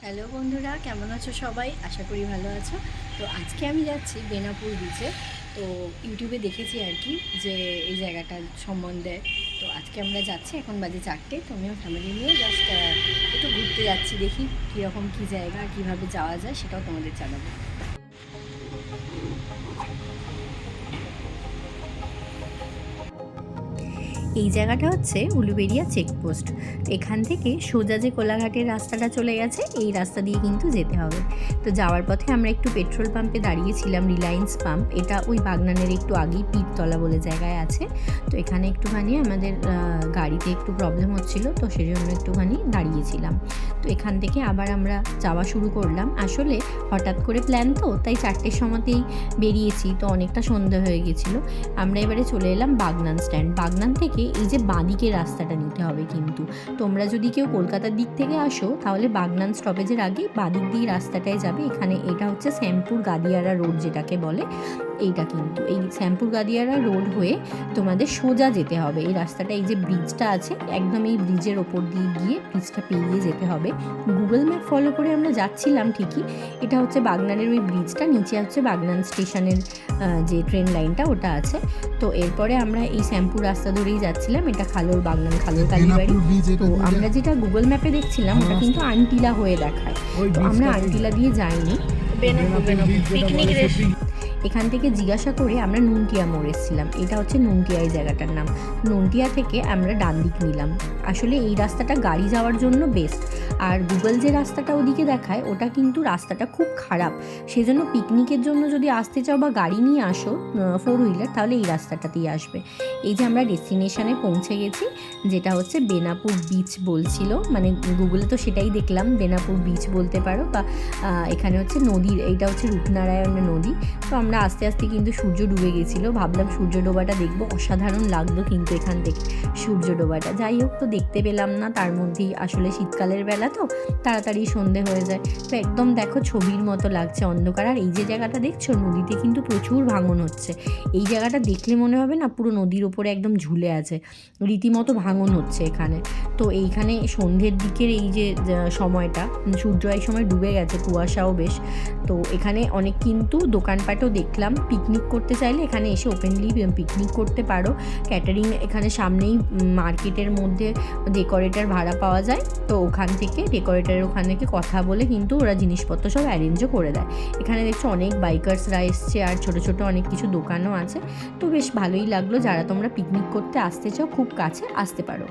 Hello বন্ধুরা, কেমন আছো সবাই? আশা করি ভালো আছো। তো আজকে আমি যাচ্ছি বেনাপুর বিচে। তো ইউটিউবে দেখেছি আর কি যে এই জায়গাটার সম্বন্ধে। তো আজকে আমরা যাচ্ছি, এখন বাজে 4টে। তো আমিও ফ্যামিলি নিয়ে জাস্ট একটু ঘুরতে যাচ্ছি, দেখি কীরকম কী জায়গা, কীভাবে যাওয়া যায় সেটাও তোমাদের জানাবো। এই জায়গাটা হচ্ছে উলুবেড়িয়া চেকপোস্ট। এখান থেকে সোজা যে কোলাঘাটের রাস্তাটা চলে গেছে, এই রাস্তা দিয়ে কিন্তু যেতে হবে। তো যাওয়ার পথে আমরা একটু পেট্রোল পাম্পে দাঁড়িয়েছিলাম, রিলায়েন্স পাম্প। এটা ওই বাগনানের একটু আগেই পীরতলা বলে জায়গায় আছে। তো এখানে একটুখানি আমাদের গাড়িতে একটু প্রবলেম হচ্ছিল, তো সেজন্য একটুখানি দাঁড়িয়েছিলাম। তো এখান থেকে আবার আমরা যাওয়া শুরু করলাম। আসলে হঠাৎ করে প্ল্যান, তো তাই 4টের সময়তেই বেরিয়েছি, তো অনেকটা সন্ধ্যা হয়ে গেছিলো। আমরা এবারে চলে এলাম বাগনান স্ট্যান্ড। বাগনান থেকে এই যে বাঁদিকে রাস্তাটা নিতে হবে, কিন্তু তোমরা যদি কেউ কলকাতার দিক থেকে আসো তাহলে বাগনান স্টপেজের আগে বাঁদিক দিয়ে রাস্তাটায় যাবে। এখানে এটা হচ্ছে শ্যামপুর গাদিয়ারা রোড যেটাকে বলে। এইটা কিন্তু এই শ্যামপুর গাদিয়ারা রোড হয়ে তোমাদের সোজা যেতে হবে। এই রাস্তাটা, এই যে ব্রিজটা আছে একদম, এই ব্রিজের ওপর দিয়ে গিয়ে ব্রিজটা পেরিয়ে যেতে হবে। গুগল ম্যাপ ফলো করে আমরা যাচ্ছিলাম ঠিকই। এটা হচ্ছে বাগনানের ওই ব্রিজটা, নিচে হচ্ছে বাগনান স্টেশনের যে ট্রেন লাইনটা ওটা আছে। তো এরপরে আমরা এই শ্যামপুর রাস্তা ধরেই যাচ্ছিলাম। এটা খালোর বাগনান, খালোর কালীবাড়ি। তো আমরা যেটা গুগল ম্যাপে দেখছিলাম ওটা কিন্তু আনটিলা হয়ে দেখায়। তো আমরা আনটিলা দিয়ে যাইনি, এখান থেকে জিজ্ঞাসা করে আমরা নুনটিয়া মোড় এসেছিলাম। এটা হচ্ছে নুনটিয়া এই জায়গাটার নাম। নুনটিয়া থেকে আমরা ডান দিক নিলাম। আসলে এই রাস্তাটা গাড়ি যাওয়ার জন্য বেস্ট। আর গুগল যে রাস্তাটা ওদিকে দেখায় ওটা কিন্তু রাস্তাটা খুব খারাপ। সেজন্য পিকনিকের জন্য যদি আসতে চাও বা গাড়ি নিয়ে আসো 4 হুইলার, তাহলে এই রাস্তাটাতেই আসবে। এই যে আমরা ডেস্টিনেশনে পৌঁছে গেছি, যেটা হচ্ছে বেনাপুর বিচ বলছিল, মানে গুগলে তো সেটাই দেখলাম, বেনাপুর বিচ বলতে পারো। বা এখানে হচ্ছে নদীর, এইটা হচ্ছে রূপনারায়ণ নদী। তো আমরা আস্তে আস্তে কিন্তু সূর্য ডুবে গেছিলো, ভাবলাম সূর্য ডোবাটা দেখবো, অসাধারণ লাগলো কিন্তু এখান থেকে সূর্য ডোবাটা। যাই হোক, তো দেখতে পেলাম না, তার মধ্যেই আসলে শীতকালের বেলা তো তাড়াতাড়ি সন্ধে হয়ে যায়। তো একদম দেখো ছবির মতো লাগছে অন্ধকার। আর এই যে জায়গাটা দেখছো, নদীতে কিন্তু প্রচুর ভাঙন হচ্ছে। এই জায়গাটা দেখলে মনে হবে না পুরো নদীর ওপরে একদম ঝুলে আছে, রীতিমতো ভাঙন হচ্ছে এখানে। তো এইখানে সন্ধ্যের দিকের এই যে সময়টা, সূর্য এই সময় ডুবে গেছে, কুয়াশাও বেশ। তো এখানে অনেক কিন্তু দোকানপাটও দেখলাম। পিকনিক করতে চাইলে এখানে এসে ওপেনলি পিকনিক করতে পারো। ক্যাটারিং এখানে সামনেই মার্কেটের মধ্যে ডেকোরেটর ভাড়া পাওয়া যায়। তো ওখান থেকে ডেকোরেটরের ওখান থেকে কথা বলে কিন্তু ওরা জিনিসপত্র সব অ্যারেঞ্জও করে দেয়। এখানে দেখছো অনেক বাইকার্সরা এসছে, আর ছোটো ছোটো অনেক কিছু দোকানও আছে। তো বেশ ভালোই লাগলো। যারা তোমরা পিকনিক করতে আসতে চাও, খুব কাছে আসতে পারো।